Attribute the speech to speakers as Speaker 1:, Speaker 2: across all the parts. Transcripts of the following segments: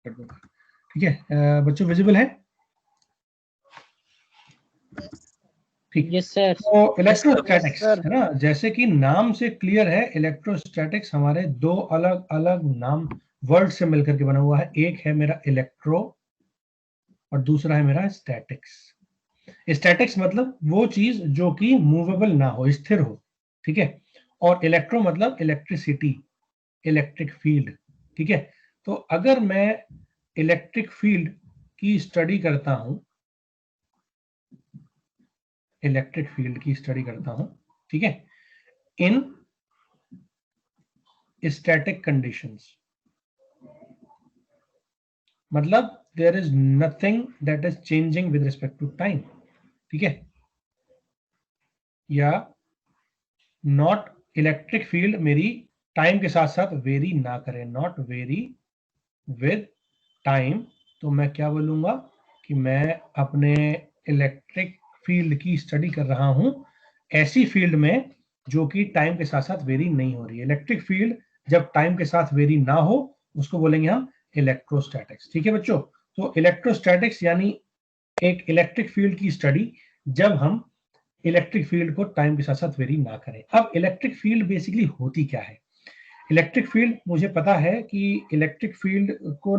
Speaker 1: कर दूंगा, ठीक है। बच्चों विजिबल है? ठीक।
Speaker 2: Yes sir.
Speaker 1: तो इलेक्ट्रोस्टैटिक्स है ना, जैसे कि नाम से क्लियर है, इलेक्ट्रोस्टैटिक्स हमारे दो अलग अलग नाम वर्ड से मिलकर के बना हुआ है। एक है मेरा इलेक्ट्रो और दूसरा है मेरा स्टैटिक्स। स्टैटिक्स मतलब वो चीज जो कि मूवेबल ना हो, स्थिर हो, ठीक है। और इलेक्ट्रो मतलब इलेक्ट्रिसिटी, इलेक्ट्रिक फील्ड, ठीक है। तो अगर मैं इलेक्ट्रिक फील्ड की स्टडी करता हूं, इलेक्ट्रिक फील्ड की स्टडी करता हूं, ठीक है, इन स्टैटिक कंडीशंस, मतलब there is nothing that is changing with respect to time, ठीक है। या नॉट, इलेक्ट्रिक फील्ड मेरी टाइम के साथ साथ वेरी ना करे, नॉट वेरी विद टाइम, तो मैं क्या बोलूंगा कि मैं अपने इलेक्ट्रिक फील्ड की स्टडी कर रहा हूं ऐसी फील्ड में जो कि टाइम के साथ साथ वेरी नहीं हो रही है। इलेक्ट्रिक फील्ड जब टाइम के साथ वेरी ना हो उसको बोलेंगे हम इलेक्ट्रोस्टैटिक्स, ठीक है बच्चों। तो इलेक्ट्रोस्टैटिक्स यानी एक इलेक्ट्रिक फील्ड की स्टडी जब हम इलेक्ट्रिक फील्ड को टाइम के साथ साथ वेरी ना करें। अब इलेक्ट्रिक फील्ड बेसिकली होती क्या है? इलेक्ट्रिक फील्ड मुझे पता है कि इलेक्ट्रिक फील्ड को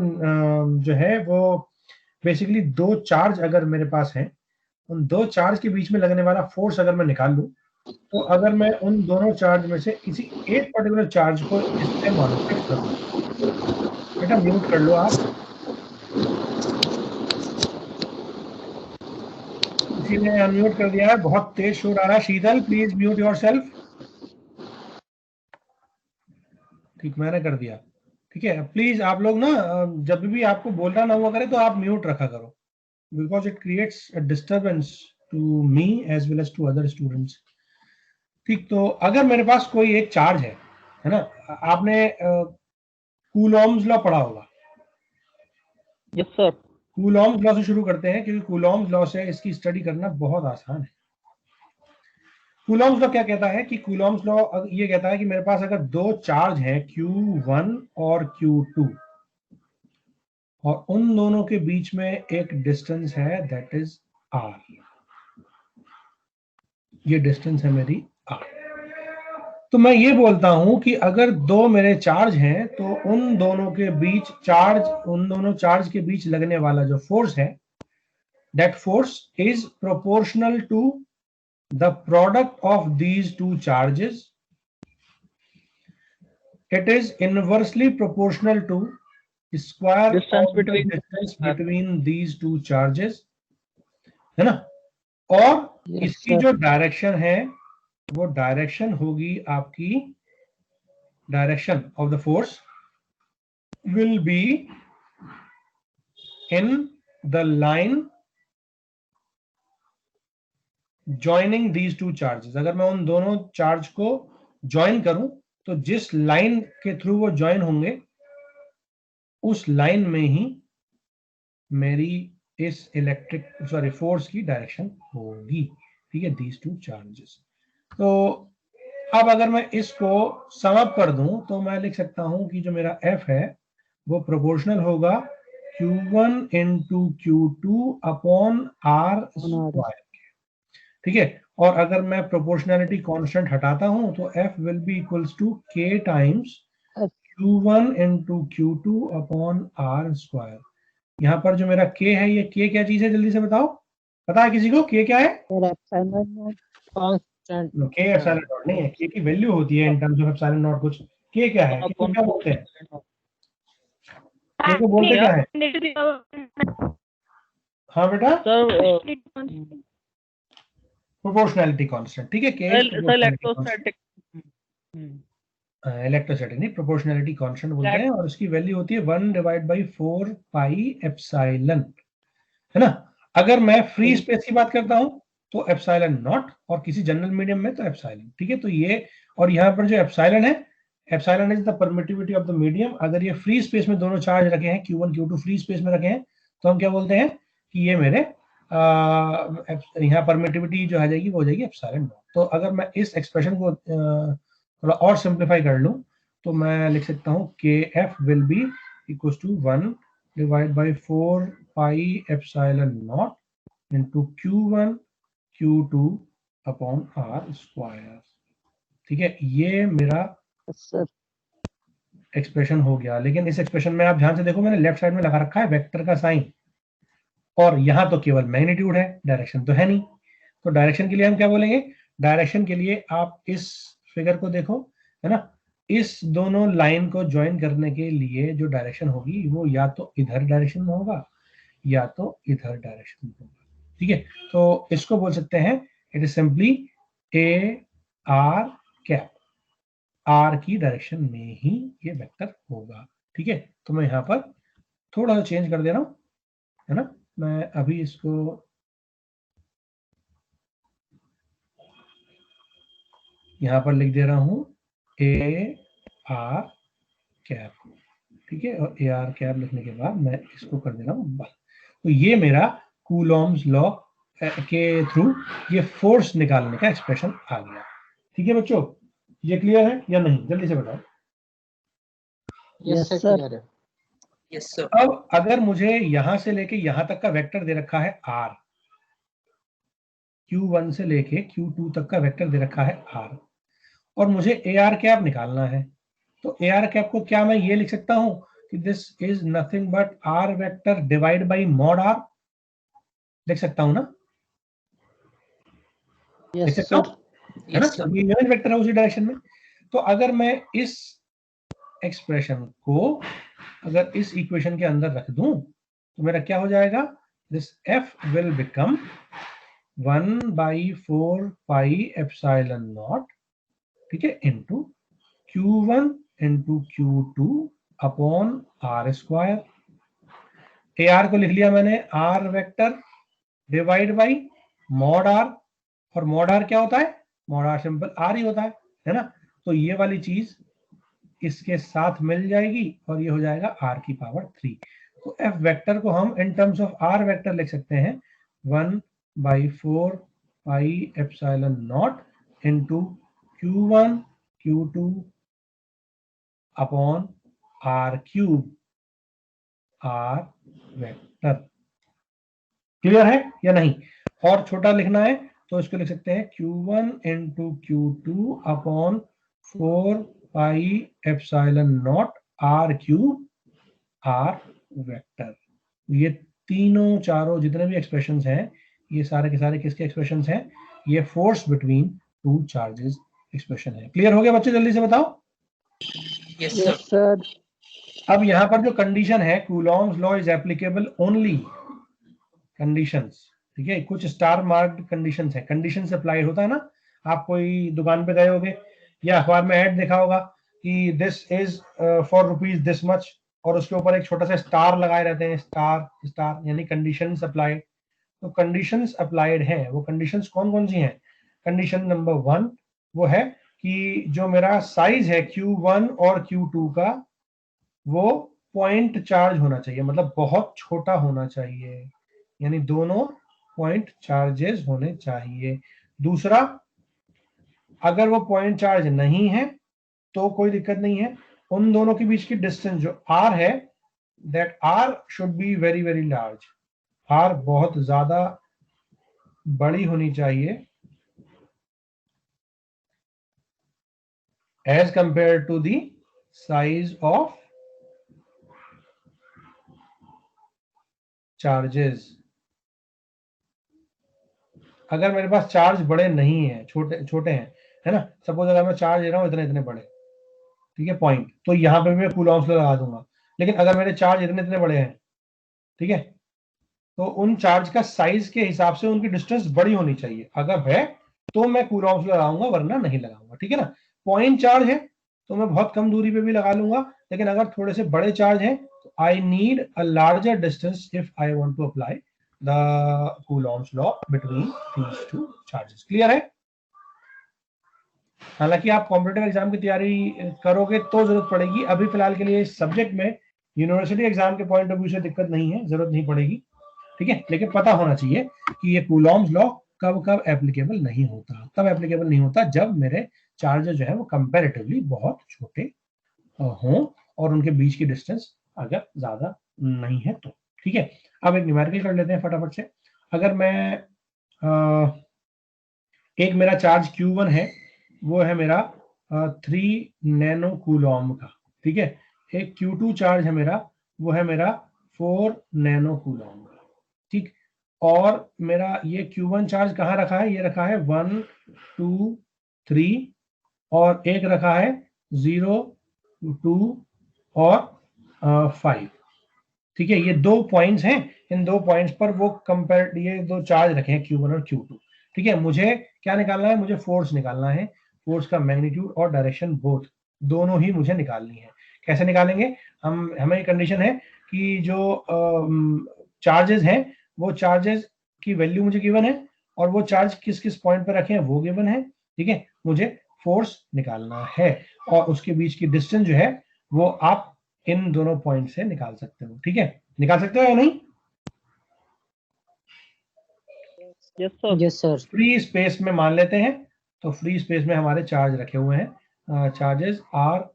Speaker 1: जो है वो बेसिकली दो चार्ज अगर मेरे पास है, उन दो चार्ज के बीच में लगने वाला फोर्स अगर मैं निकाल लूं, तो अगर मैं उन दोनों चार्ज में से किसी एक पर्टिकुलर चार्ज को इससे मॉडिफाइड कर दूं, बेटा म्यूट कर लो आप, किसी ने अनम्यूट कर दिया है, बहुत तेज शोर आ रहा है। शीतल प्लीज म्यूट योरसेल्फ। ठीक, मैंने कर दिया, ठीक है। प्लीज आप लोग ना जब भी आपको बोलना ना हुआ करे तो आप म्यूट रखा करो, because it creates a disturbance to me as well as to other students. ठीक, तो अगर मेरे पास कोई एक चार्ज है ना, आपने कूलॉम्स लॉ पढ़ा होगा।
Speaker 2: Yes sir.
Speaker 1: कूलॉम्स लॉ से शुरू करते हैं क्योंकि कूलॉम्स लॉ से इसकी स्टडी करना बहुत आसान है। कूलॉम्स लॉ क्या कहता है कि कूलॉम्स लॉ ये कहता है कि मेरे पास अगर दो चार्ज हैं Q1 और Q2 और उन दोनों के बीच में एक डिस्टेंस है दैट इज R, ये डिस्टेंस है मेरी R, तो मैं ये बोलता हूं कि अगर दो मेरे चार्ज हैं तो उन दोनों के बीच उन दोनों चार्ज के बीच लगने वाला जो फोर्स है, that force is proportional to the product of these two charges, it is inversely proportional to square
Speaker 2: Distance
Speaker 1: of the
Speaker 2: between
Speaker 1: distance between these two charges, है ना। और इसकी जो डायरेक्शन है वो डायरेक्शन होगी आपकी, direction of the force will be in the line joining these two charges. अगर मैं उन दोनों चार्ज को ज्वाइन करूं तो जिस लाइन के थ्रू वो ज्वाइन होंगे उस लाइन में ही मेरी इस फोर्स की डायरेक्शन होगी, ठीक है, दीज टू चार्जेस। तो अब अगर मैं इसको सम अप कर दूं तो मैं लिख सकता हूं कि जो मेरा F है वो प्रोपोर्शनल होगा Q1 into Q2 upon R square, ठीक है। और अगर मैं प्रोपोर्शनैलिटी कांस्टेंट हटाता हूं तो F will be equals to K times Q1 into Q2 upon R square. यहाँ पर जो मेरा K है, ये K क्या चीज है, जल्दी से बताओ, पता है किसी को K क्या है? K एप्सिलॉन नॉट नहीं है, K की वैल्यू होती है इन टर्म्स ऑफ एप्सिलॉन नॉट कुछ। K क्या है, K को क्या बोलते हैं, K को बोलते क्या है? हाँ बेटा, प्रोपोर्शनैलिटी कांस्टेंट, ठीक है। K
Speaker 2: इलेक्ट्रोस्टैटिक
Speaker 1: इलेक्ट्रोस्टैटिक नहीं, प्रोपोर्शनैलिटी कांस्टेंट बोलते हैं, और उसकी वैल्यू होती है 1/4 पाई एप्सिलॉन, है ना। अगर मैं फ्री स्पेस की बात करता हूं तो एप्सिलॉन नॉट, और किसी जनरल मीडियम में तो एप्सिलॉन, ठीक है। तो ये, और यहाँ पर जो एप्सिलॉन है, epsilon is the permittivity of the medium. अगर ये फ्री स्पेस में दोनों चार्ज रखे हैं, Q1 Q2 फ्री स्पेस में रखे हैं, तो हम क्या बोलते हैं कि ये मेरे यहाँ परमिटिविटी जो आ जाएगी वो हो जाएगी एप्सिलॉन नॉट। तो अगर मैं इस एक्सप्रेशन को थोड़ा और सिंप्लीफाई कर लूं तो मैं लिख सकता हूं KF will be equal to 1 divide by 4 pi epsilon not into Q1 Q2 upon R square. ठीक है, ये मेरा
Speaker 2: सर
Speaker 1: एक्सप्रेशन हो गया। लेकिन इस एक्सप्रेशन में आप ध्यान से देखो, मैंने लेफ्ट साइड में लगा रखा है वेक्टर का साइन, और यहां तो केवल मैग्नीट्यूड है, डायरेक्शन तो है नहीं। तो डायरेक्शन के लिए हम क्या बोलेंगे? डायरेक्शन के लिए आप इस फिगर को देखो, है ना, इस दोनों लाइन को ज्वाइन करने के लिए जो डायरेक्शन होगी वो या तो इधर डायरेक्शन में होगा या तो इधर डायरेक्शन में होगा। ठीक है, तो इसको बोल सकते हैं it is simply a R cap, R की डायरेक्शन में ही ये वेक्टर होगा। ठीक है, तो मैं यहाँ पर थोड़ा सा चेंज कर दे रहा हूँ, है ना, मैं अभी इसको यहाँ पर लिख दे रहा हूँ ए आर कैप। ठीक है, और ए आर कैप लिखने के बाद मैं इसको कर दे रहा हूँ बस। तो ये मेरा कूलॉम्स लॉ के थ्रू ये फोर्स निकालने का एक्सप्रेशन आ गया। ठीक है बच्चों, ये क्लियर है या नहीं? जल्दी से बताओ।
Speaker 2: Yes sir.
Speaker 3: Yes sir.
Speaker 1: अब अगर मुझे यहां से लेके यहां तक का वेक्टर दे रखा है आर, Q1 से लेके Q2 तक का वेक्टर दे रखा है आर, और मुझे ए आर कैप निकालना है, तो ए आर कैप को क्या मैं ये लिख सकता हूं कि this is nothing but R vector divide by mod R? लिख सकता हूं ना? लिख
Speaker 2: यस
Speaker 1: सकता हूं,
Speaker 2: सर।
Speaker 1: है ना,
Speaker 3: यस सर।
Speaker 1: ये यूनिट वेक्टर है उसी डायरेक्शन में। तो अगर मैं इस एक्सप्रेशन को अगर इस इक्वेशन के अंदर रख दूं तो मेरा क्या हो जाएगा? This F will become 1/4 pi epsilon not, ठीक है, into Q1 into Q2 upon R square. A R को लिख लिया मैंने R vector divide by mod R, और मॉड आर क्या होता है? मॉड आर सिंपल आर ही होता है ना। तो ये वाली चीज इसके साथ मिल जाएगी और ये हो जाएगा आर की पावर 3। तो एफ वेक्टर को हम in terms of R vector लिख सकते हैं 1/4 pi epsilon not into Q1 Q2 upon R cube R vector. Clear है या नहीं? और छोटा लिखना है तो इसको लिख सकते हैं Q1 into Q2 upon 4 pi epsilon not R cube R vector. ये तीनों चारों जितने भी एक्सप्रेशंस हैं ये सारे के सारे किसके एक्सप्रेशंस हैं? ये force between two charges expression है। क्लियर हो गया बच्चे? जल्दी से बताओ।
Speaker 3: Yes
Speaker 2: yes
Speaker 3: sir.
Speaker 2: सर।
Speaker 1: अब यहां पर जो कंडीशन है, Coulomb's law is applicable only conditions. ठीक है, कुछ स्टार मार्क्ड कंडीशंस है, कंडीशंस अप्लाई होता है ना। आप कोई दुकान पे गए होगे या अखबार में ऐड देखा होगा कि this is for rupees this much, और उसके ऊपर एक छोटा सा स्टार लगाए रहते हैं, स्टार स्टार, यानी कंडीशंस अप्लाइड। तो कंडीशंस अप्लाइड हैं, वो कंडीशंस कौन कौन सी हैं? कंडीशन नंबर 1 वो है कि जो मेरा साइज है Q1 और Q2 का वो पॉइंट चार्ज होना चाहिए, मतलब बहुत छोटा होना चाहिए, यानी दोनों पॉइंट चार्जेस होने चाहिए। दूसरा, अगर वो पॉइंट चार्ज नहीं है तो कोई दिक्कत नहीं है, उन दोनों के बीच की डिस्टेंस जो r है, that r should be very very large, r बहुत ज्यादा बड़ी होनी चाहिए as compare to the size of charges. अगर मेरे पास चार्ज बड़े नहीं है, छोटे छोटे हैं, है ना, सपोज अगर मैं चार्ज ले रहा हूँ इतने इतने बड़े, ठीक है, पॉइंट, तो यहाँ पे मैं कूलॉम्स लॉ लगा दूंगा। लेकिन अगर मेरे चार्ज इतने इतने बड़े हैं, ठीक है, तो उन चार्ज का साइज के हिसाब से उनकी डिस्टेंस बड़ी होनी चाहिए। अगर है तो मैं कूलॉम्स लॉ लगाऊंगा, वरना नहीं लगाऊंगा। ठीक है ना। पॉइंट चार्ज है तो मैं बहुत कम दूरी पे भी लगा लूंगा, लेकिन अगर थोड़े से बड़े चार्ज हैं तो I need a larger distance if I want to apply the Coulomb's law between these two charges. Clear है? हालांकि आप कॉम्पिटेटिव एग्जाम की तैयारी करोगे तो जरूरत पड़ेगी, अभी फिलहाल के लिए इस सब्जेक्ट में यूनिवर्सिटी एग्जाम के पॉइंट ऑफ व्यू से दिक्कत नहीं है, जरूरत नहीं पड़ेगी। ठीक है, लेकिन पता होना चाहिए कि ये कूलॉम्स लॉ कब कब एप्लीकेबल नहीं होता। तब एप्लीकेबल नहीं होता जब मेरे चार्जेस जो है वो कंपैरेटिवली बहुत छोटे हों और उनके बीच की डिस्टेंस अगर ज्यादा नहीं है तो। ठीक है, अब एक न्यूमेरिकल कर लेते हैं फटाफट से। अगर मैं एक मेरा चार्ज Q1 है, वो है मेरा 3 नैनो कूलॉम का। ठीक है, एक Q2 चार्ज है मेरा, वो है मेरा 4 नैनो कूलॉम का। ठीक, और मेरा ये Q1 चार्ज कहाँ रखा है? ये रखा है 1 2 3, और एक रखा है 0 2 और 5। ठीक है, ये 2 पॉइंट्स हैं, इन 2 पॉइंट्स पर वो कंपेयर, ये 2 चार्ज रखे हैं Q1 और Q2। ठीक है, मुझे क्या निकालना है? मुझे फोर्स निकालना है। फोर्स का मैग्नीट्यूड और डायरेक्शन बोथ, दोनों ही मुझे निकालनी है। कैसे निकालेंगे? हमें कंडीशन है कि जो चार्जेस हैं, वो चार्जेस की वैल्यू मुझे गिवन है, और वो चार्ज किस किस पॉइंट पर रखे हैं वो गिवन है। ठीक है, मुझे फोर्स निकालना है, और उसके बीच की डिस्टेंस जो है वो आप इन दोनों पॉइंट से निकाल सकते हो। ठीक है, निकाल सकते हो या नहीं?
Speaker 2: Yes sir. Yes sir.
Speaker 1: Free space में मान लेते हैं, तो फ्री स्पेस में हमारे चार्ज रखे हुए हैं, charges are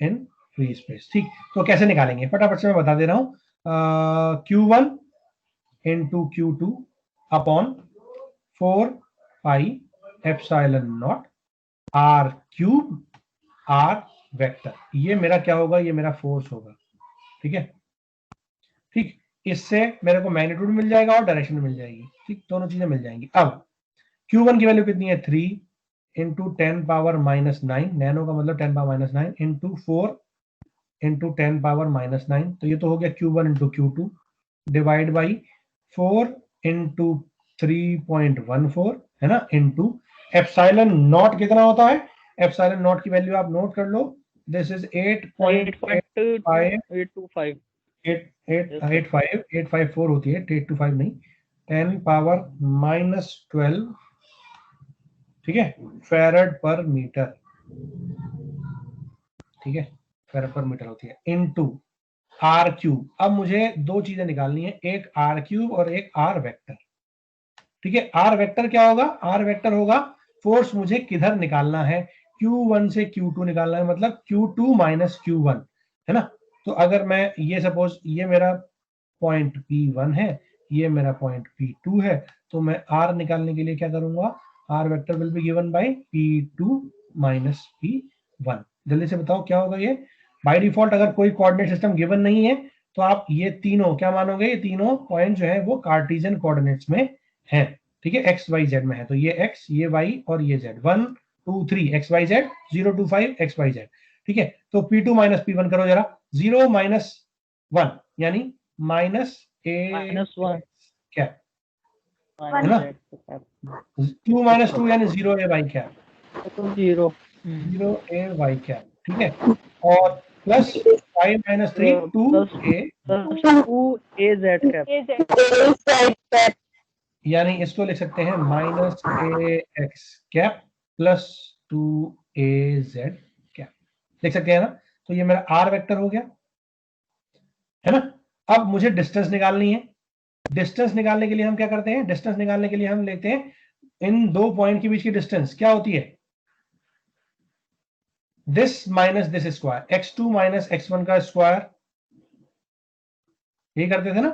Speaker 1: in free space. ठीक, तो कैसे निकालेंगे फटाफट से मैं बता दे रहा हूँ। Q1 into Q2 upon 4 pi epsilon not R cube R vector, ये मेरा क्या होगा? ये मेरा फोर्स होगा। ठीक है, ठीक, इससे मेरे को मैग्नीट्यूड मिल जाएगा और डायरेक्शन मिल जाएगी। ठीक, दोनों चीजें मिल जाएंगी। अब Q1 की वैल्यू कितनी है? 3 इंटू 10 पावर -9, नैनो का मतलब 10 पावर -9 इंटू 4 इंटू 10 पावर -9, तो ये तो हो गया Q1 into Q2 divide by 4 into 3.14, है ना, इंटू एप्सिलॉन नॉट कितना होता है? एप्सिलॉन नॉट की वैल्यू आप नोट कर लो, दिस इज 8.825
Speaker 2: 8.825।
Speaker 1: 854 होती है, 825 नहीं, 10 पावर -12, ठीक है, फैरड पर मीटर। ठीक है, फैरड पर मीटर होती है, इनटू आर क्यूब। अब मुझे दो चीजें निकालनी है, एक आर क्यूब और एक आर वेक्टर। ठीक है, आर वेक्टर क्या होगा? आर वेक्टर होगा फोर्स मुझे किधर निकालना है? Q1 से Q2 निकालना है, मतलब Q2 माइनस Q1, है ना। तो अगर मैं ये सपोज ये मेरा पॉइंट P1 है, ये मेरा पॉइंट P2 है, तो मैं R निकालने के लिए क्या करूंगा? R vector will be given by P2 minus P1। जल्दी से बताओ क्या होगा ये? बाय डिफॉल्ट अगर कोई कोऑर्डिनेट सिस्टम गिवन नहीं है, तो आप ये तीनों क्या मानोगे? ये तीनों पॉइंट जो है वो कार्टेशियन कोऑर्डिनेट्स में है। ठीक है, एक्स वाई जेड में है, तो ये एक्स, ये वाई और ये Z, 1 2 3 X Y Z, 0 2 5 X Y Z. ठीक है, तो P2 माइनस P1 करो जरा, 0 माइनस 1 यानी माइनस
Speaker 2: -1
Speaker 1: कैप, है ना। 2 माइनस 2 यानी 0 ए वाई कैप,
Speaker 2: 0
Speaker 1: 0 ए वाई कैप। ठीक है, और प्लस 5 माइनस 3 2 ए,
Speaker 2: 2 AZ कैप।
Speaker 1: यानी इसको लिख सकते हैं माइनस ए एक्स कैप प्लस 2 ए जेड कैप, लिख सकते हैं ना। तो ये मेरा आर वेक्टर हो गया, है ना। अब मुझे डिस्टेंस निकालनी है। डिस्टेंस निकालने के लिए हम क्या करते हैं? डिस्टेंस निकालने के लिए हम लेते हैं इन दो पॉइंट के बीच की डिस्टेंस क्या होती है? This minus this square, x2 minus x1 का स्क्वायर, ये करते थे ना,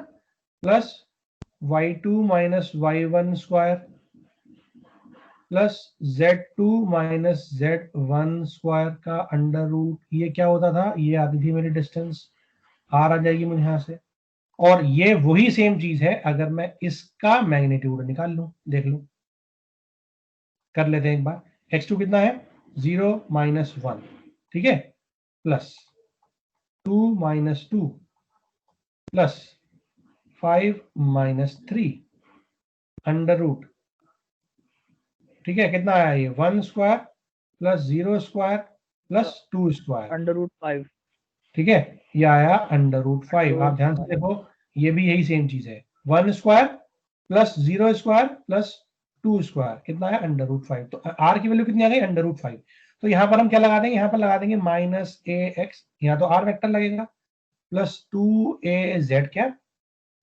Speaker 1: plus y2 minus y1 square plus Z2 minus Z1 square का अंडर रूट। ये क्या होता था? ये आती थी मेरी डिस्टेंस, आर आ जाएगी मुझे यहां से। और ये वही सेम चीज है अगर मैं इसका मैग्नीट्यूड निकाल लूं, देख लूं, कर लेते हैं एक बार। x2 कितना है? 0 माइनस 1, ठीक है, plus 2 minus 2 plus 5 minus 3 under root. ठीक है, कितना आया ये? 1 square plus 0 square plus 2 square,
Speaker 2: under root 5।
Speaker 1: ठीक है, ये आया अंडर रूट 5। आप ध्यान से देखो, ये भी यही सेम चीज है, 1 square plus 0 square plus 2 square, कितना है? Under root 5। तो आर की वैल्यू कितनी आ गई? Under root 5। तो यहाँ पर हम क्या लगा देंगे? यहाँ पर लगा देंगे माइनस ए एक्स, यहाँ तो आर वेक्टर लगेगा, प्लस 2 ए जेड कैप,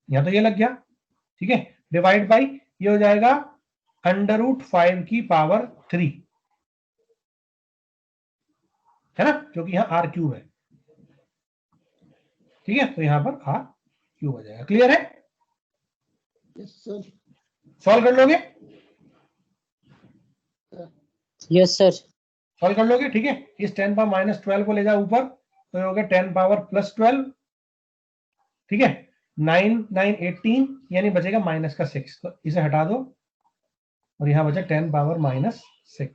Speaker 1: यहाँ तो ये लग गया, ठीक है, डिवाइड बाई ये हो जाएगा अंडर रूट 5 की पावर 3, है ना, क्योंकि यहाँ आर क्यूब है। ठीक है, तो यहाँ पर आर क्यूब आ जाएगा। क्लियर है?
Speaker 4: Yes sir.
Speaker 1: सॉल्व कर लोगे?
Speaker 5: Yes sir.
Speaker 1: सॉल्व कर लोगे? ठीक है, इस 10 पावर माइनस 12 को ले जाओ ऊपर, तो ये हो गया 10 पावर प्लस 12। ठीक है, 9 9 18, यानी बचेगा माइनस का 6, तो इसे हटा दो और यहाँ बचा 10 पावर माइनस 6।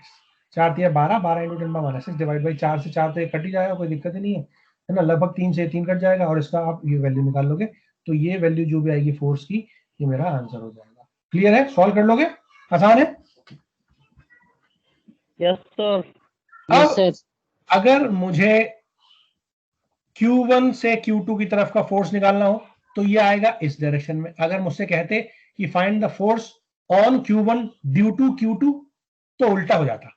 Speaker 1: 4 दिया 12, 12 into 10 power minus 6 divide by 4 से 4 तो ये कट ही जाएगा, कोई दिक्कत ही नहीं है ना। लगभग 3 से 3 कट जाएगा और इसका आप ये वैल्यू निकाल लोगे, तो ये वैल्यू जो भी आएगी फोर्स की, ये मेरा आंसर हो जाएगा। क्लियर है? सॉल्व कर लोगे? आसान है?
Speaker 2: Yes sir.
Speaker 1: अब
Speaker 5: यस सर।
Speaker 1: अगर मुझे Q1 से Q2 की तरफ का फोर्स निकालना हो तो ये आएगा इस डायरेक्शन में। अगर मुझसे कहते कि find the force on Q1 due to Q2, तो उल्टा हो जाता,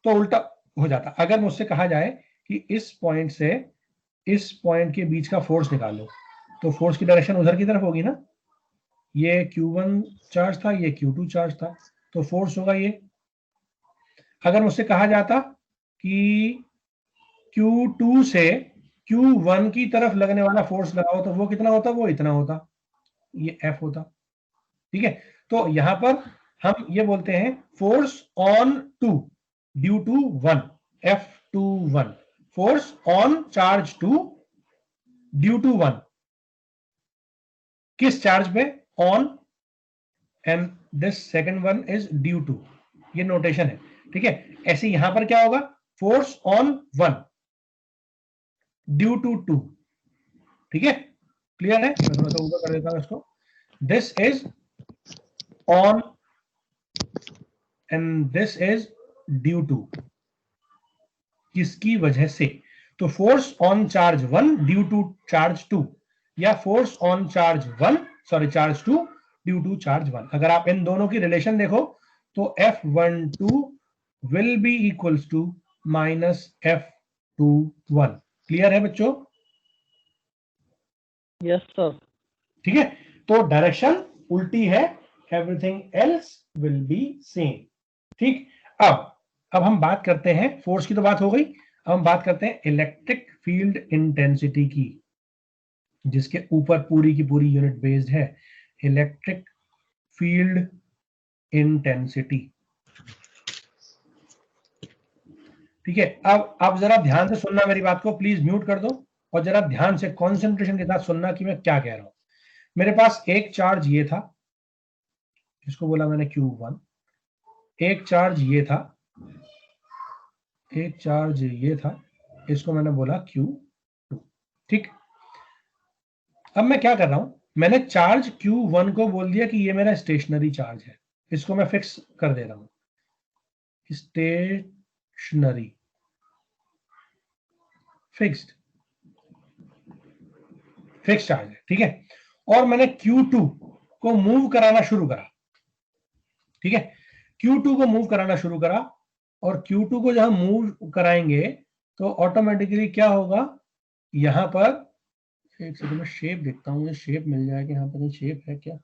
Speaker 1: तो उल्टा हो जाता। अगर मुझसे कहा जाए कि इस पॉइंट से इस पॉइंट के बीच का फोर्स निकालो, तो फोर्स की डायरेक्शन उधर की तरफ होगी ना। ये Q1 चार्ज था, ये Q2 चार्ज था, तो फोर्स होगा ये। अगर मुझसे कहा जाता कि Q2 से Q1 की तरफ लगने वाला फोर्स लगाओ, तो वो कितना होता? वो इतना होता, ये F होता। ठीक है, तो यहां पर हम ये बोलते हैं force on two due to 1, F21, force on charge 2 due to 1। किस चार्ज पे? On, and this second one is due to, ये नोटेशन है। ठीक है, ऐसे यहां पर क्या होगा? Force on 1 due to 2। ठीक है, क्लियर है? मैं थोड़ा सा ऊपर कर देता हूं इसको। This is on and this is due to, किसकी वजह से? तो force on charge 1 due to charge 2, या force on charge 1 sorry charge 2 due to charge 1। अगर आप इन दोनों की रिलेशन देखो तो F12 will be equals to minus F21। Clear है बच्चों?
Speaker 2: Yes sir.
Speaker 1: ठीक है, तो डायरेक्शन उल्टी है, everything else will be same. ठीक, अब हम बात करते हैं, फोर्स की तो बात हो गई, अब हम बात करते हैं इलेक्ट्रिक फील्ड इंटेंसिटी की, जिसके ऊपर पूरी की पूरी यूनिट बेस्ड है, इलेक्ट्रिक फील्ड इंटेंसिटी। ठीक है, अब आप जरा ध्यान से सुनना मेरी बात को, प्लीज म्यूट कर दो और जरा ध्यान से कंसंट्रेशन के साथ सुनना कि मैं क्या कह रहा हूं। मेरे पास एक चार्ज ये था, इसको बोला मैंने Q1, एक चार्ज ये था, एक चार्ज ये था, इसको मैंने बोला Q2। ठीक, अब मैं क्या कर रहा हूं, मैंने चार्ज Q1 को बोल दिया कि ये मेरा स्टेशनरी चार्ज है, इसको मैं फिक्स कर दे रहा हूं, स्टेशनरी, फिक्स्ड, फिक्स चार्ज है। ठीक है, और मैंने Q2 को मूव कराना शुरू करा। ठीक है, Q2 को मूव कराना शुरू करा, और Q2 को जब हम मूव कराएंगे तो ऑटोमेटिकली क्या होगा, यहां पर एक सेकंड में शेप देखता हूं, मुझे शेप मिल जाएगा यहाँ पर, शेप है क्या?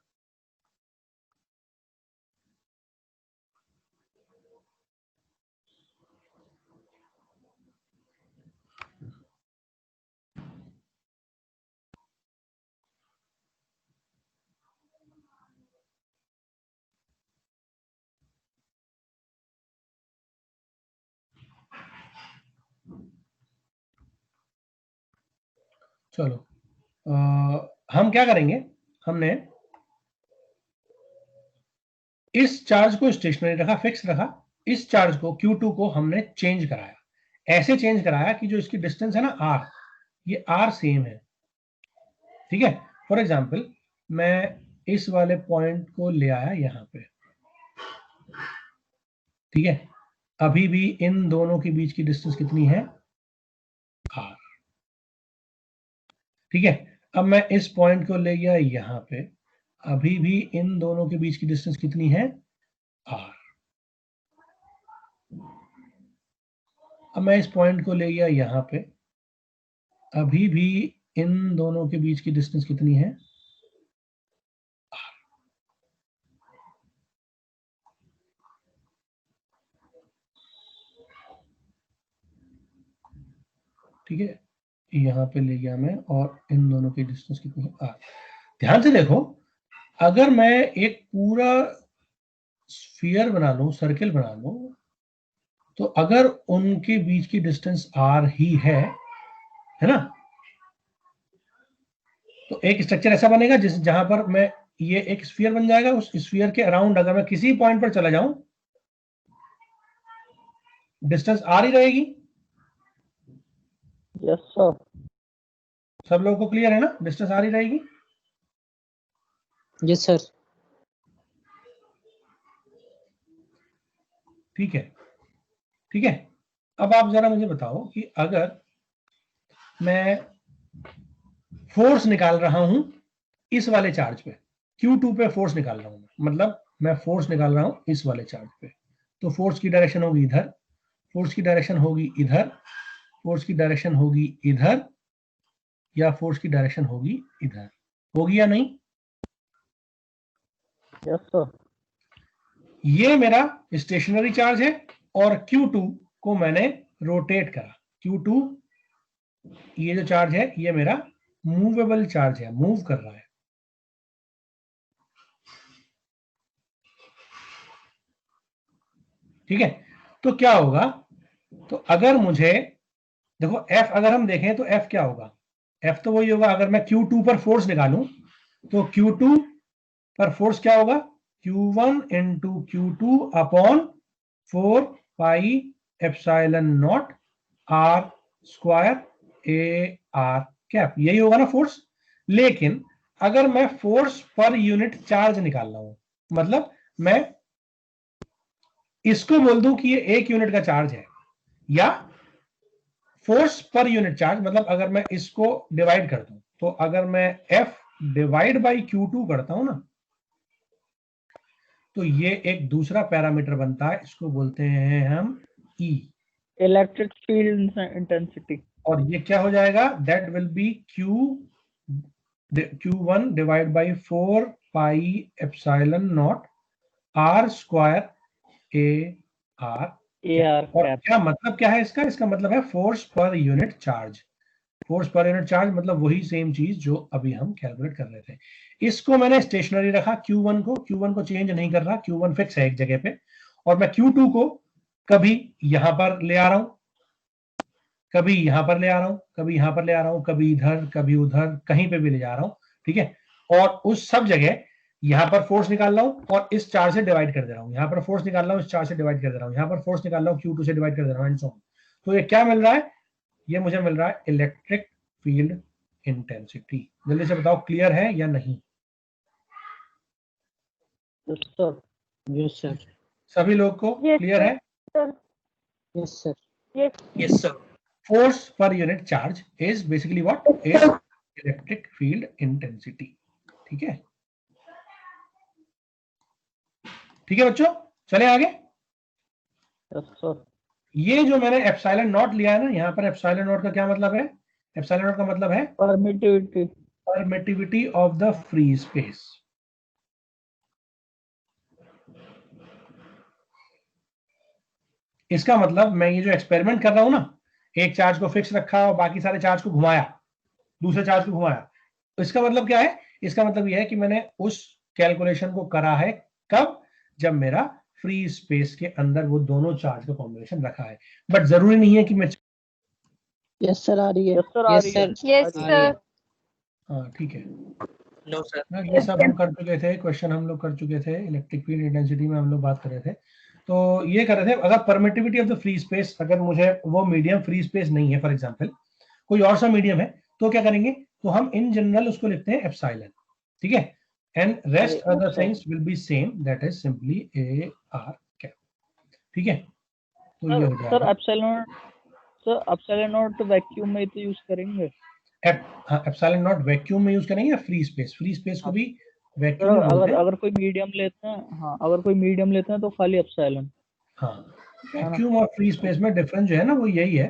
Speaker 1: चलो हम क्या करेंगे, हमने इस चार्ज को स्टेशनरी रखा, फिक्स रखा, इस चार्ज को Q2 को हमने चेंज कराया, ऐसे चेंज कराया कि जो इसकी डिस्टेंस है ना R, ये R सेम है। ठीक है, फॉर एग्जांपल मैं इस वाले पॉइंट को ले आया यहां पे। ठीक है, अभी भी इन दोनों के बीच की डिस्टेंस कितनी है? R। ठीक है, अब मैं इस पॉइंट को ले गया यहां पे, अभी भी इन दोनों के बीच की डिस्टेंस कितनी है? R। अब मैं इस पॉइंट को ले गया यहां पे, अभी भी इन दोनों के बीच की डिस्टेंस कितनी है? R। ठीक है, यहाँ पे ले गया मैं, और इन दोनों की डिस्टेंस कितनी है, r। ध्यान से देखो, अगर मैं एक पूरा स्फीयर बना लूं, सर्किल बना लूं, तो अगर उनके बीच की डिस्टेंस r ही है ना, तो एक स्ट्रक्चर ऐसा बनेगा जिस जहां पर मैं, ये एक स्फीयर बन जाएगा, उस स्फीयर के अराउंड अगर मैं किसी पॉइंट पर चला जाऊं, डिस्टेंस r ही रहेगी।
Speaker 2: Yes sir.
Speaker 1: सब लोगों को क्लियर है ना, डिस्टेंस r ही रहेगी।
Speaker 5: Yes, sir.
Speaker 1: ठीक है, ठीक है। अब आप जरा मुझे बताओ कि अगर मैं फोर्स निकाल रहा हूं इस वाले चार्ज पे, Q2 पे फोर्स निकाल रहा हूं, मतलब मैं फोर्स निकाल रहा हूं इस वाले चार्ज पे, तो फोर्स की डायरेक्शन होगी इधर, फोर्स की डायरेक्शन होगी इधर, फोर्स की डायरेक्शन होगी इधर, या फोर्स की डायरेक्शन होगी इधर, होगी या नहीं?
Speaker 2: Yes sir.
Speaker 1: ये मेरा स्टेशनरी चार्ज है, और Q2 को मैंने रोटेट करा। Q2 ये जो चार्ज है ये मेरा मूवेबल चार्ज है, मूव कर रहा है। ठीक है, तो क्या होगा, तो अगर मुझे देखो F अगर हम देखें तो F क्या होगा, F तो वही होगा, अगर मैं Q2 पर फोर्स निकालूं तो Q2 पर फोर्स क्या होगा, Q1 into Q2 upon 4 pi epsilon not R square a R cap, यही होगा ना फोर्स। लेकिन अगर मैं फोर्स पर यूनिट चार्ज निकाल रहा हूं, मतलब मैं इसको बोल दूं कि ये 1 यूनिट का चार्ज है, या फोर्स पर यूनिट चार्ज, मतलब अगर मैं इसको डिवाइड कर दूं, तो अगर मैं F डिवाइड बाई Q2 करता हूं ना, तो ये एक दूसरा पैरामीटर बनता है, इसको बोलते हैं हम E,
Speaker 2: इलेक्ट्रिक फील्ड इंटेंसिटी।
Speaker 1: और ये क्या हो जाएगा, that will be Q1 divide by 4 pi epsilon not R square a are. और
Speaker 2: कैप।
Speaker 1: क्या मतलब क्या है इसका, इसका मतलब है force per unit charge. Force per unit charge मतलब वही सेम चीज जो अभी हम कैलकुलेट कर रहे थे। इसको मैंने स्टेशनरी रखा, Q1 को चेंज नहीं कर रहा, Q1 फिक्स है एक जगह पे, और मैं Q2 को कभी यहां पर ले आ रहा हूं, कभी यहां पर ले आ रहा हूं, कभी यहां पर ले आ रहा हूं, कभी इधर कभी उधर, कहीं पे भी ले जा रहा हूं। ठीक है, और उस सब जगह यहां पर फोर्स निकाल रहा हूं और इस चार्ज से डिवाइड कर दे रहा हूं, यहां पर फोर्स निकाल रहा हूं, इस चार्ज से डिवाइड कर दे रहा हूं, यहां पर फोर्स निकाल रहा हूं, Q2 से डिवाइड कर दे रहा हूं, एंड सो ऑन। तो ये क्या मिल रहा है, ये मुझे मिल रहा है इलेक्ट्रिक फील्ड इंटेंसिटी। जल्दी से बताओ क्लियर है या नहीं?
Speaker 2: Yes sir.
Speaker 5: Yes, sir.
Speaker 1: सभी लोग को क्लियर है?
Speaker 5: Yes, sir.
Speaker 3: Yes, sir.
Speaker 1: Force per unit charge is basically what is electric field intensity। ठीक है, ठीक है बच्चों, चले आगे।
Speaker 2: Yes sir.
Speaker 1: ये जो मैंने एप्सिलॉन नॉट लिया है ना, यहाँ पर एप्सिलॉन नॉट का क्या मतलब है, एप्सिलॉन नॉट का मतलब है
Speaker 2: permittivity.
Speaker 1: Permittivity of the free space. इसका मतलब मैं ये जो एक्सपेरिमेंट कर रहा हूं ना, एक चार्ज को फिक्स रखा और बाकी सारे चार्ज को घुमाया, दूसरे चार्ज को घुमाया, तो इसका मतलब क्या है, इसका मतलब यह है कि मैंने उस कैलकुलेशन को करा है कब, जब मेरा फ्री स्पेस के अंदर वो दोनों चार्ज का कॉम्बिनेशन रखा है। बट जरूरी नहीं है कि मैं,
Speaker 5: Yes, sir. आ रही है।
Speaker 2: Yes sir.
Speaker 5: Yes, sir.
Speaker 6: Yes,
Speaker 5: आ रही है।
Speaker 6: sir.
Speaker 1: हाँ ठीक है
Speaker 3: No, sir.
Speaker 1: ना, ये सब हम कर चुके थे, क्वेश्चन हम लोग कर चुके थे, इलेक्ट्रिक फील्ड इंटेंसिटी में हम लोग बात कर रहे थे। तो ये कर रहे थे, अगर permittivity of the free space, अगर मुझे वो मीडियम फ्री स्पेस नहीं है, फॉर एग्जांपल कोई और सा मीडियम है, तो क्या करेंगे, तो हम इन जनरल उसको लिखते हैं एप्सिलॉन। ठीक है, and rest other things will be same, that is simply a R cap. ठीक है, तो ये हो
Speaker 2: सर
Speaker 1: जाएगा
Speaker 2: एप्सिलॉन नॉट वैक्यूम में तो यूज करेंगे।
Speaker 1: एप्सिलॉन नॉट वैक्यूम में यूज करेंगे या फ्री स्पेस, फ्री स्पेस को भी
Speaker 2: सर
Speaker 1: वैक्यूम में बोलते हैं।
Speaker 2: अगर कोई मीडियम लेते हैं, हाँ अगर कोई मीडियम लेते हैं तो खाली एप्सिलॉन।
Speaker 1: हाँ, वैक्यूम और फ्री स्पेस में डिफरेंस जो है ना वो यही है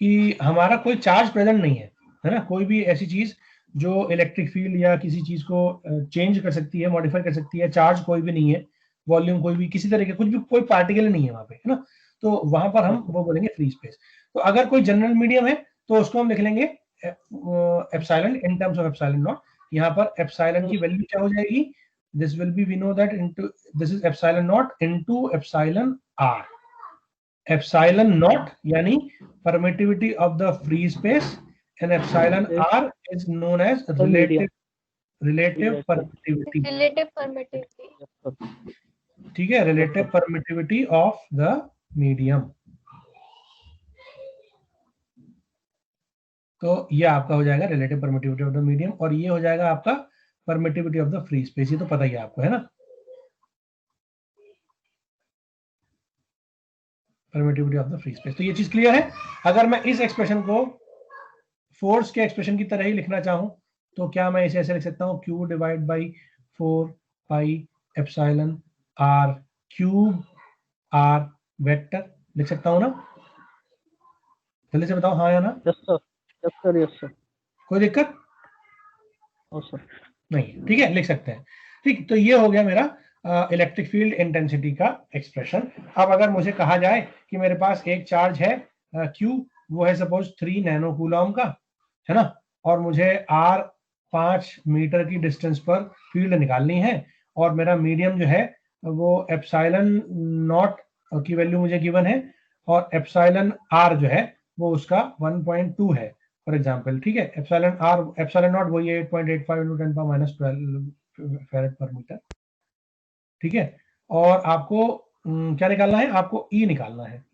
Speaker 1: कि हमारा कोई चार्ज प्रेजेंट नहीं है ना, कोई भी ऐसी चीज जो इलेक्ट्रिक फील्ड या किसी चीज को चेंज कर सकती है, मॉडिफाई कर सकती है, चार्ज कोई भी नहीं है, वॉल्यूम कोई भी किसी तरह के कुछ भी, कोई पार्टिकल नहीं है वहां पे, है ना, तो वहां पर हम वो बोलेंगे फ्री स्पेस। तो अगर कोई जनरल मीडियम है तो उसको हम लिख लेंगे epsilon in terms of epsilon nought. यहाँ पर एप्सिलॉन की वैल्यू क्या हो जाएगी, this will be we know that into this is epsilon not into epsilon R. Epsilon nought यानी permittivity of the free space and epsilon R is known as relative permittivity.
Speaker 6: Relative permittivity.
Speaker 2: Yes, sir.
Speaker 1: ठीक है, relative permittivity of the medium. तो ये आपका हो जाएगा relative permittivity of the medium, और ये हो जाएगा आपका permittivity of the free space. ये तो पता ही है आपको, है ना, permittivity of the free space. तो ये चीज क्लियर है। अगर मैं इस एक्सप्रेशन को फोर्स के एक्सप्रेशन की तरह ही लिखना चाहूं तो क्या मैं इसे ऐसे लिख सकता हूं, Q divide by 4 pi epsilon R cube R vector लिख सकता हूं ना? जल्दी से बताओ हाँ या ना।
Speaker 2: Yes, sir. Yes, sir. Yes, sir.
Speaker 1: कोई दिक्कत
Speaker 2: Oh, sir.
Speaker 1: नहीं, ठीक है, लिख सकते हैं। ठीक, तो ये हो गया मेरा इलेक्ट्रिक फील्ड इंटेंसिटी का एक्सप्रेशन। अब अगर मुझे कहा जाए कि मेरे पास एक चार्ज है Q, वो है सपोज 3 नैनो कूलॉम का, है ना, और मुझे R 5 मीटर की डिस्टेंस पर फील्ड निकालनी है, और मेरा मीडियम जो है वो एप्सिलॉन नॉट की वैल्यू मुझे गिवन है, और एप्सिलॉन R जो है वो उसका 1.2 है फॉर एग्जांपल। ठीक है, एप्सिलॉन नॉट वही है 8.85 × 10⁻12 फैरेड पर मीटर। ठीक है, और आपको क्या निकालना है, आपको E निकालना है।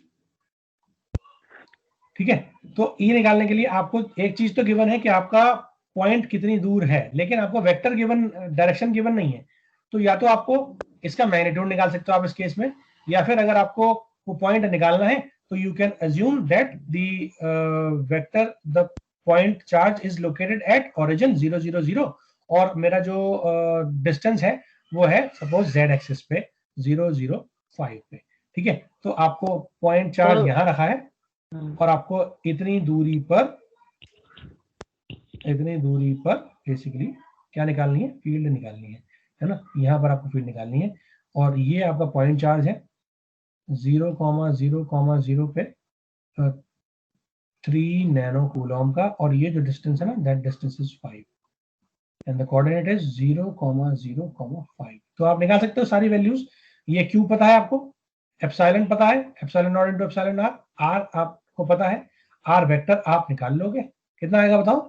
Speaker 1: ठीक है, तो E निकालने के लिए आपको एक चीज तो गिवन है कि आपका पॉइंट कितनी दूर है, लेकिन आपको वेक्टर गिवन, डायरेक्शन गिवन नहीं है। तो या तो आपको इसका मैग्नीट्यूड निकाल सकते हो आप इस केस में, या फिर अगर आपको वो पॉइंट निकालना है तो you can assume that the vector the point charge is located at origin 0 0 0, और मेरा जो डिस्टेंस है वो है सपोज z एक्सिस पे 0 0 5 पे। ठीक है, तो आपको पॉइंट चार्ज यहाँ रखा है, और आपको इतनी दूरी पर बेसिकली क्या निकालनी है, फील्ड निकालनी है ना। यहाँ पर आपको फील्ड निकालनी है, और ये आपका पॉइंट चार्ज है 0,0,0 पे 3 नैनो कूलॉम का, और ये जो डिस्टेंस है ना, that distance is 5 and the coordinate is 0,0,5। तो आप निकाल सकते हो सारी वैल्यूज। ये Q पता है आपको, एप्सिलॉन पता है, epsilon not into epsilon R, R आपको पता है, R वेक्टर आप निकाल लोगे, कितना आएगा बताओ,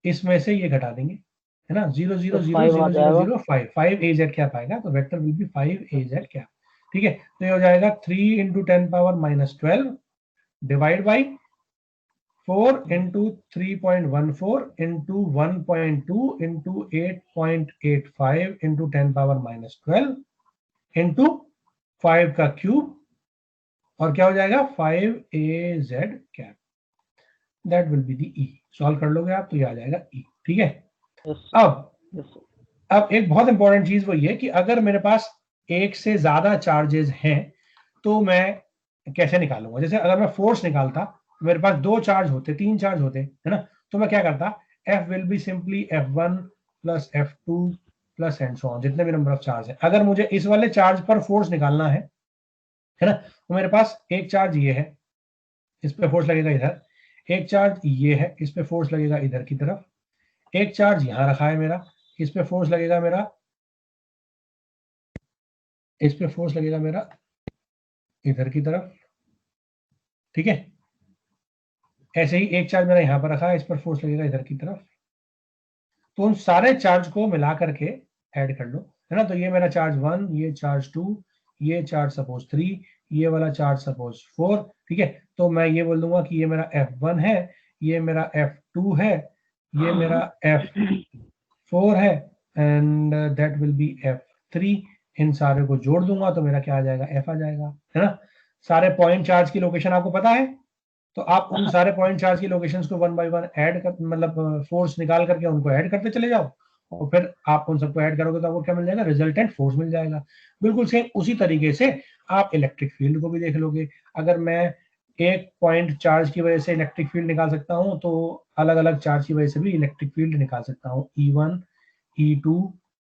Speaker 1: इसमें से ये घटा देंगे, है ना, 0 0 0 0 0 0 5 5 AZ क्या पाएगा, तो वेक्टर विल बी 5 AZ क्या। ठीक है, तो ये हो जाएगा 3 × 10⁻12 डिवाइड बाई 4 × 3.14 × 1.2 × 8.85 × 10⁻12 इंटू 5 का क्यूब, और क्या हो जाएगा 5 AZ cap, that will be the E। Solve कर लोगे आप तो ये आ जाएगा E। ठीक है, अब एक बहुत इंपॉर्टेंट चीज वो ये कि अगर मेरे पास एक से ज्यादा चार्जेस हैं तो मैं कैसे निकालूंगा। जैसे अगर मैं फोर्स निकालता, मेरे पास 2 चार्ज होते, 3 चार्ज होते, है ना, तो मैं क्या करता, F will be simply F1 plus F2 plus and so on, जितने भी नंबर ऑफ चार्ज है। अगर मुझे इस वाले चार्ज पर फोर्स निकालना है ना, तो मेरे पास एक चार्ज ये है, इस पे फोर्स लगेगा इधर, एक चार्ज ये है, इस पे फोर्स लगेगा इधर की तरफ, एक चार्ज यहां रखा है मेरा, इस पे फोर्स लगेगा मेरा, इस पे फोर्स लगेगा मेरा इधर की तरफ। ठीक है, ऐसे ही एक चार्ज मेरा यहां पर रखा है, इस पर फोर्स लगेगा इधर की तरफ। तो उन सारे चार्ज को मिला करके ऐड कर लो, है ना। तो ये मेरा चार्ज 1, ये चार्ज 2, ये चार्ज सपोज 3, ये वाला चार्ज सपोज 4। ठीक है, तो मैं ये बोल दूंगा कि ये मेरा F1 है, ये मेरा F2 है, ये मेरा F4 है, and that will be F3। इन सारे को जोड़ दूंगा तो मेरा क्या आ जाएगा, F आ जाएगा, है ना। सारे पॉइंट चार्ज की लोकेशन आपको पता है, तो आप उन सारे पॉइंट चार्ज की लोकेशंस को 1 बाय 1 ऐड कर, मतलब फोर्स निकाल करके उनको ऐड करते चले जाओ, और फिर आप उन सबको ऐड करोगे तो आपको क्या मिल जाएगा, रिजल्टेंट फोर्स मिल जाएगा। बिल्कुल सेम उसी तरीके से आप इलेक्ट्रिक फील्ड को भी देख लोगे। अगर मैं एक पॉइंट चार्ज की वजह से इलेक्ट्रिक फील्ड निकाल सकता हूं, तो अलग अलग चार्ज की वजह से भी इलेक्ट्रिक फील्ड निकाल सकता हूं, E1 E2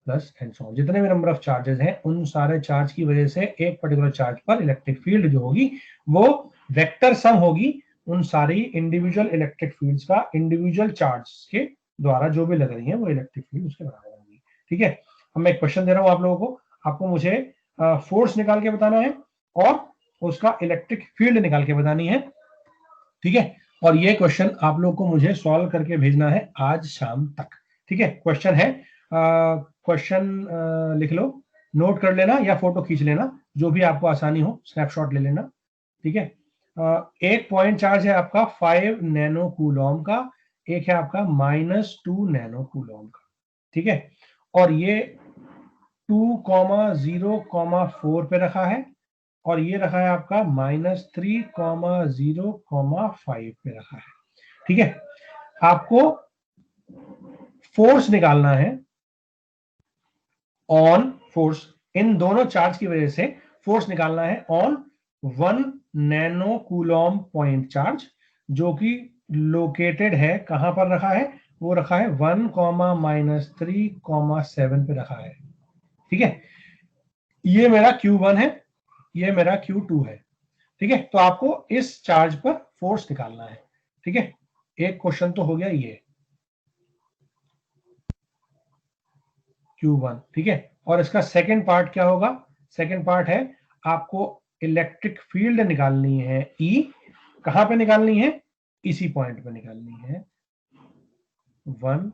Speaker 1: plus and so on. जितने भी नंबर ऑफ चार्जेस हैं उन सारे चार्ज की वजह से एक पर्टिकुलर चार्ज पर इलेक्ट्रिक फील्ड जो होगी वो वेक्टर सम होगी उन सारी इंडिविजुअल इलेक्ट्रिक फील्ड्स का इंडिविजुअल चार्ज के द्वारा जो भी लग रही है वो इलेक्ट्रिक फील्ड उसके बराबर होगी। ठीक है, अब मैं एक क्वेश्चन दे रहा हूं आप लोगों को, आपको मुझे फोर्स निकाल के बताना है और उसका इलेक्ट्रिक फील्ड निकाल के बतानी है। ठीक है, और ये क्वेश्चन आप लोग को मुझे सॉल्व करके भेजना है आज शाम तक। ठीक है, क्वेश्चन है, क्वेश्चन लिख लो, नोट कर लेना या फोटो खींच लेना, जो भी आपको आसानी हो, स्नैपशॉट ले लेना। ठीक है, एक पॉइंट चार्ज है आपका 5 नैनो कूलॉम का, एक है आपका -2 नैनो कूलॉम का। ठीक है, और ये 2,0,4 पे रखा है और ये रखा है आपका -3,0,5 पे रखा है। ठीक है, आपको फोर्स निकालना है ऑन फोर्स, इन दोनों चार्ज की वजह से फोर्स निकालना है on 1 nano Coulomb point charge, जो कि लोकेटेड है, कहां पर रखा है, वो रखा है 1, -3,7 पे रखा है। ठीक है, ये मेरा Q1 है, ये मेरा Q2 है। ठीक है, तो आपको इस चार्ज पर फोर्स निकालना है। ठीक है, एक क्वेश्चन तो हो गया ये Q1। ठीक है, और इसका सेकंड पार्ट क्या होगा, सेकंड पार्ट है आपको इलेक्ट्रिक फील्ड निकालनी है E, कहां पे निकालनी है, इसी पॉइंट पे निकालनी है, 1,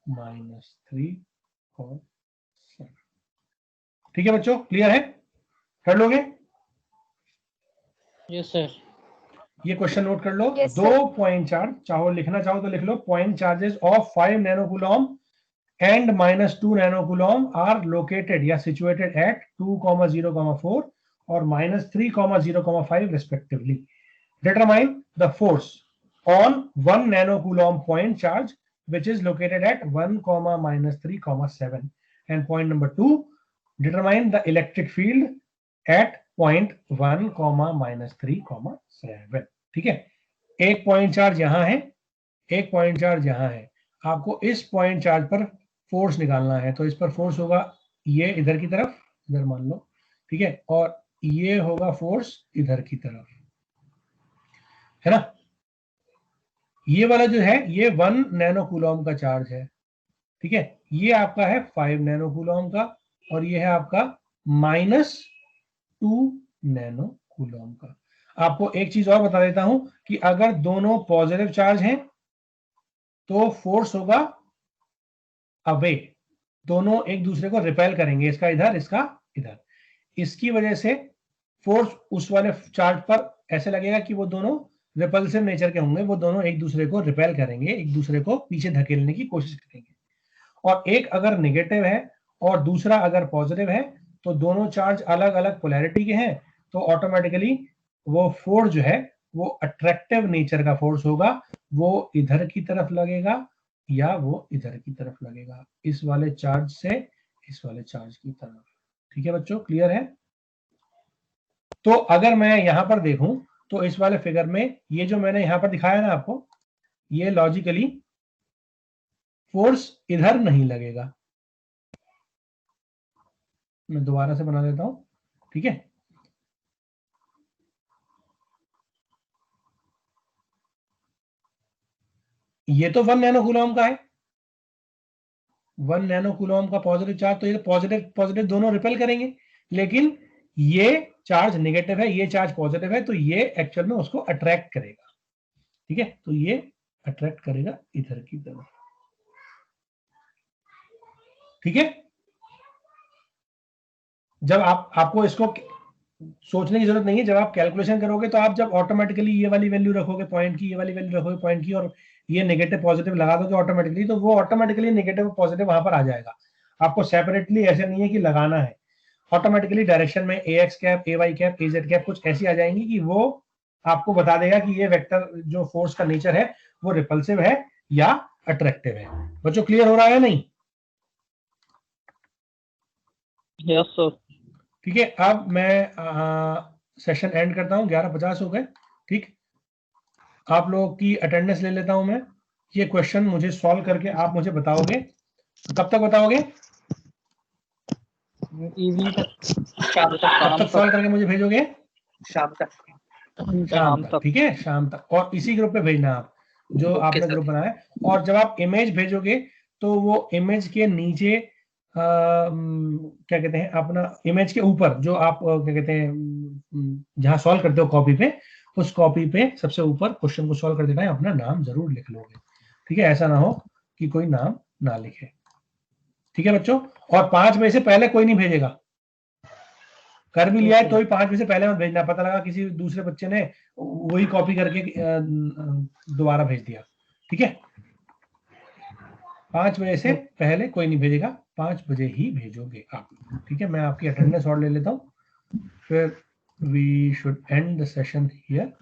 Speaker 1: -3 और 7। ठीक है बच्चों, क्लियर है, कर लोगे?
Speaker 5: Yes sir.
Speaker 1: ये क्वेश्चन नोट कर लो।
Speaker 6: Yes,
Speaker 1: दो
Speaker 6: sir.
Speaker 1: पॉइंट चार्ज, चाहो लिखना चाहो तो लिख लो, point charges of 5 nano coulomb and -2 nano coulomb are located या situated at 2,0,4 or -3,0,5 respectively. Determine the force on 1 nano coulomb point charge which is located at 1, -3,7. And point number 2, determine the electric field at point 1, -3,7. ठीक है, एक point charge यहां है, एक point charge यहां है, आपको इस पॉइंट चार्ज पर फोर्स निकालना है। तो इस पर फोर्स होगा ये इधर की तरफ, इधर मान लो। ठीक है, और ये होगा फोर्स इधर की तरफ, है ना। ये वाला जो है ये 1 नैनो कूलॉम का चार्ज है। ठीक है, ये आपका है 5 नैनो कूलॉम का और ये है आपका -2 नैनो कूलॉम का। आपको एक चीज और बता देता हूं कि अगर दोनों पॉजिटिव चार्ज हैं तो फोर्स होगा अवे, दोनों एक दूसरे को रिपेल करेंगे, इसका इधर इसका इधर। इसकी वजह से फोर्स उस वाले चार्ज पर ऐसे लगेगा कि वो दोनों रिपल्सिव नेचर के होंगे, वो दोनों एक दूसरे को रिपेल करेंगे, एक दूसरे को पीछे धकेलने की कोशिश करेंगे। और एक अगर नेगेटिव है और दूसरा अगर पॉजिटिव है तो दोनों चार्ज अलग अलग पोलैरिटी के हैं, तो ऑटोमेटिकली वो फोर्स जो है वो अट्रैक्टिव नेचर का फोर्स होगा, वो इधर की तरफ लगेगा या वो इधर की तरफ लगेगा, इस वाले चार्ज से इस वाले चार्ज की तरफ। ठीक है बच्चों, क्लियर है? तो अगर मैं यहां पर देखूं तो इस वाले फिगर में ये जो मैंने यहां पर दिखाया ना आपको, ये लॉजिकली फोर्स इधर नहीं लगेगा। मैं दोबारा से बना देता हूं। ठीक है, ये तो 1 नैनो कूलॉम का है, 1 नैनो कूलॉम का पॉजिटिव चार्ज, तो ये पॉजिटिव पॉजिटिव दोनों रिपेल करेंगे, लेकिन ये चार्ज नेगेटिव है, ये चार्ज पॉजिटिव है, तो ये एक्चुअल में उसको अट्रैक्ट करेगा। ठीक है, तो ये अट्रैक्ट करेगा इधर की तरफ। ठीक है, जब आपको इसको सोचने की जरूरत नहीं है, जब आप कैलकुलेशन करोगे तो आप जब ऑटोमेटिकली ये वाली वैल्यू रखोगे पॉइंट की, ये वाली वैल्यू रखोगे पॉइंट की, और ये नेगेटिव पॉजिटिव लगा दोगे ऑटोमेटिकली, तो वो ऑटोमेटिकली नेगेटिव पॉजिटिव वहां पर आ जाएगा। आपको सेपरेटली ऐसे नहीं है कि लगाना है, ऑटोमेटिकली डायरेक्शन में ax cap, ay cap, az cap कुछ ऐसी आ जाएंगी कि वो आपको बता देगा कि ये वेक्टर जो फोर्स का नेचर है वो रिपल्सिव है या अट्रैक्टिव है। बच्चों क्लियर हो रहा है नहीं?
Speaker 2: Yes sir.
Speaker 1: ठीक है, अब मैं सेशन एंड करता हूं, 11:50 हो गए। ठीक, आप लोगों की अटेंडेंस ले लेता हूं मैं। ये क्वेश्चन मुझे सॉल्व करके आप मुझे बताओगे, कब तक बताओगे?
Speaker 2: इवनिंग तक,
Speaker 3: शाम
Speaker 1: कब तक सॉल्व करके मुझे भेजोगे?
Speaker 3: शाम तक।
Speaker 1: शाम तक, ठीक है, शाम तक। और इसी ग्रुप पे भेजना आप जो
Speaker 3: Okay,
Speaker 1: आपने
Speaker 3: sir.
Speaker 1: ग्रुप बनाया है। और जब आप इमेज भेजोगे तो वो इमेज के नीचे क्या कहते हैं, अपना इमेज के ऊपर जो आप क्या कहते हैं जहाँ सॉल्व करते हो कॉपी पे, उस कॉपी पे सबसे ऊपर क्वेश्चन को सॉल्व कर देना है, अपना नाम जरूर लिख लोगे, ठीक है। ऐसा ना हो कि कोई नाम ना लिखे, ठीक है बच्चों। और 5 बजे से पहले कोई नहीं भेजेगा, कर भी लिया है तो ही 5 बजे से पहले मत भेजना। पता लगा किसी दूसरे बच्चे ने वही कॉपी करके दोबारा भेज दिया, ठीक है। 5 बजे से पहले कोई नहीं भेजेगा, 5 बजे ही भेजोगे आप, ठीक है। मैं आपकी अटेंडेंस और ले लेता हूँ, फिर we should end the session here.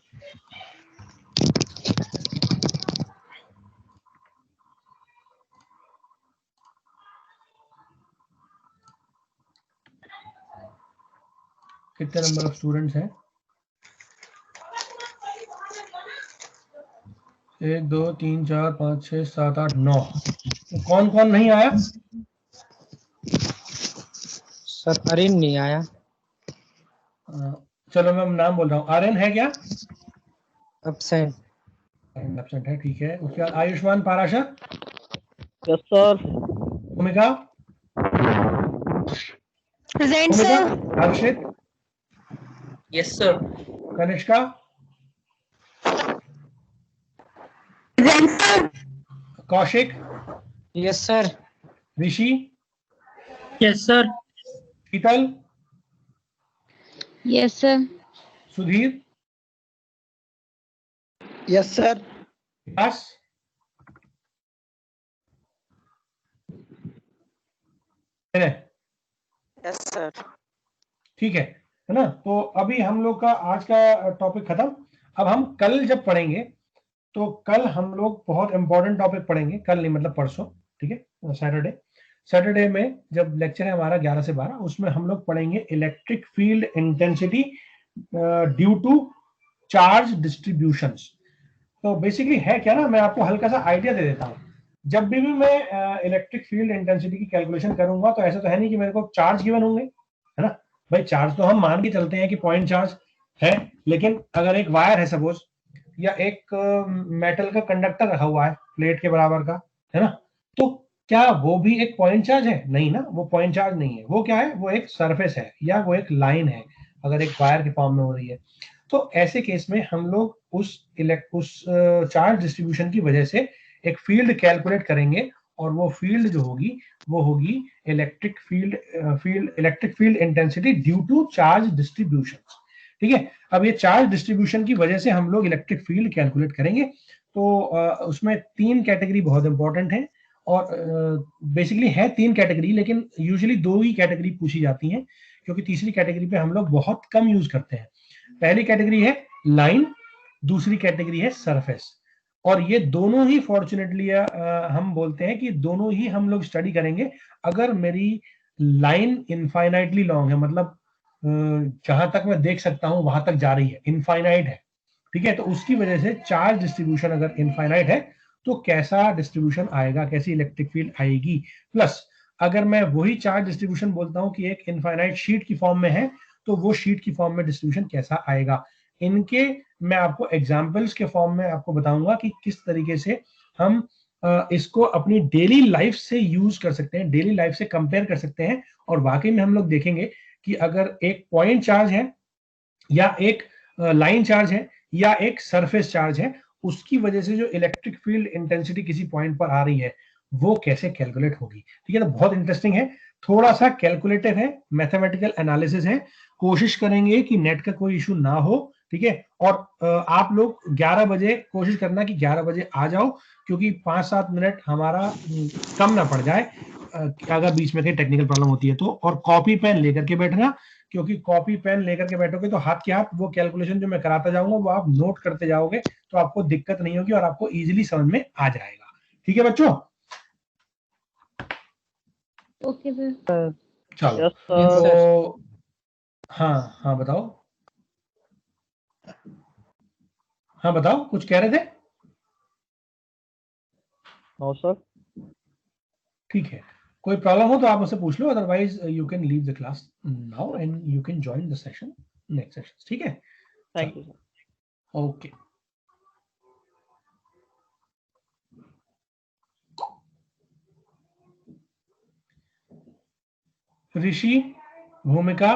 Speaker 1: कितने नंबर ऑफ स्टूडेंट्स हैं? 1 2 3 4 5 6 7 8 9। कौन कौन नहीं आया?
Speaker 5: सर अरिन नहीं आया।
Speaker 1: चलो मैं नाम बोल रहा हूँ। आर्यन है क्या?
Speaker 5: एब्सेंट।
Speaker 1: एब्सेंट है, ठीक है। उसके बाद Ayushman Parashar,
Speaker 2: yes sir.
Speaker 1: Bhumika,
Speaker 6: present
Speaker 1: Bhumika,
Speaker 6: sir.
Speaker 1: Harshit,
Speaker 3: Yes, sir.
Speaker 1: Kanishka,
Speaker 6: present sir.
Speaker 1: Kaushik,
Speaker 5: yes sir.
Speaker 1: Rishi,
Speaker 3: Yes, sir.
Speaker 1: Sheetal,
Speaker 6: yes sir.
Speaker 1: Sudhir,
Speaker 4: Yes, sir.
Speaker 1: Vikas,
Speaker 7: yes sir.
Speaker 1: ठीक है ना। तो अभी हम लोग का आज का टॉपिक खत्म। अब हम कल जब पढ़ेंगे तो कल हम लोग बहुत इंपॉर्टेंट टॉपिक पढ़ेंगे, कल नहीं मतलब परसों, ठीक है, सैटरडे में जब लेक्चर है हमारा 11 से 12, उसमें हम लोग पढ़ेंगे electric field intensity due to charge distributions. तो बेसिकली है क्या ना, मैं आपको हल्का सा आइडिया दे देता हूँ। जब भी मैं इलेक्ट्रिक फील्ड इंटेंसिटी की कैलकुलेशन करूंगा तो ऐसा तो है नहीं कि मेरे को चार्ज गिवन होंगे, है ना भाई। चार्ज तो हम मान के चलते हैं कि पॉइंट चार्ज है, लेकिन अगर एक वायर है सपोज, या एक मेटल का कंडक्टर रखा हुआ है प्लेट के बराबर का, है ना, तो क्या वो भी एक पॉइंट चार्ज है? नहीं ना, वो पॉइंट चार्ज नहीं है। वो क्या है? वो एक सरफेस है या वो एक लाइन है, अगर एक वायर के फॉर्म में हो रही है। तो ऐसे केस में हम लोग उस चार्ज डिस्ट्रीब्यूशन की वजह से एक फील्ड कैलकुलेट करेंगे, और वो फील्ड जो होगी वो होगी electric field intensity due to charge distribution, ठीक है। अब ये चार्ज डिस्ट्रीब्यूशन की वजह से हम लोग इलेक्ट्रिक फील्ड कैलकुलेट करेंगे। तो उसमें 3 कैटेगरी बहुत इंपॉर्टेंट है, और बेसिकली है 3 कैटेगरी, लेकिन यूजुअली 2 ही कैटेगरी पूछी जाती हैं, क्योंकि तीसरी कैटेगरी पे हम लोग बहुत कम यूज करते हैं। पहली कैटेगरी है लाइन, दूसरी कैटेगरी है सरफेस। और ये दोनों ही फॉर्चुनेटली हम बोलते हैं कि दोनों ही हम लोग स्टडी करेंगे अगर मेरी लाइन इनफाइनाइटली लॉन्ग है, मतलब जहां तक मैं देख सकता हूं वहां तक जा रही है, इनफाइनाइट है, ठीक है। तो उसकी वजह से चार्ज डिस्ट्रीब्यूशन अगर इनफाइनाइट है तो कैसा डिस्ट्रीब्यूशन आएगा, कैसी इलेक्ट्रिक फील्ड आएगी। प्लस अगर मैं वही चार्ज डिस्ट्रीब्यूशन बोलता हूं कि एक इनफाइनाइट शीट की फॉर्म में है, तो वो शीट की फॉर्म में डिस्ट्रीब्यूशन कैसा आएगा। इनके मैं आपको एग्जाम्पल्स के फॉर्म में आपको बताऊंगा कि किस तरीके से हम इसको अपनी डेली लाइफ से यूज कर सकते हैं, डेली लाइफ से कंपेयर कर सकते हैं। और वाकई में हम लोग देखेंगे कि अगर एक पॉइंट चार्ज है, या एक लाइन चार्ज है, या एक सरफेस चार्ज है, उसकी वजह से जो इलेक्ट्रिक फील्ड इंटेंसिटी किसी पॉइंट पर आ रही है वो कैसे कैलकुलेट होगी, ठीक है। तो बहुत इंटरेस्टिंग है, थोड़ा सा कैलकुलेटिव है, मैथमेटिकल एनालिसिस है। कोशिश करेंगे कि नेट का कोई इशू ना हो, ठीक है। और आप लोग 11 बजे कोशिश करना कि 11 बजे आ जाओ, क्योंकि 5-7 मिनट हमारा कम ना पड़ जाए अगर बीच में कहीं टेक्निकल प्रॉब्लम होती है तो। और कॉपी पेन लेकर के बैठना, क्योंकि कॉपी पेन लेकर के बैठोगे तो हाथ के हाथ वो कैलकुलेशन जो मैं कराता जाऊंगा वो आप नोट करते जाओगे, तो आपको दिक्कत नहीं होगी और आपको इजीली समझ में आ जाएगा, ठीक है बच्चों।
Speaker 6: Okay sir.
Speaker 1: चलो
Speaker 2: यस सर।
Speaker 1: तो हाँ बताओ, हाँ बताओ, कुछ कह रहे थे?
Speaker 2: No sir.
Speaker 1: ठीक है, कोई प्रॉब्लम हो तो आप मुझसे पूछ लो, otherwise you can leave the class now and you can join the session, next session, ठीक है।
Speaker 2: Thank you sir.
Speaker 1: Okay Rishi, Bhumika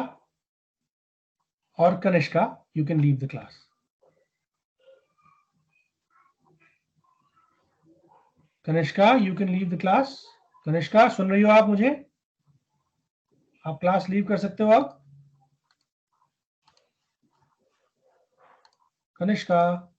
Speaker 1: और Kanishka, you can leave the class. Kanishka, you can leave the class. Kanishka, सुन रही हो आप मुझे? आप क्लास लीव कर सकते हो आप। कनिष्का।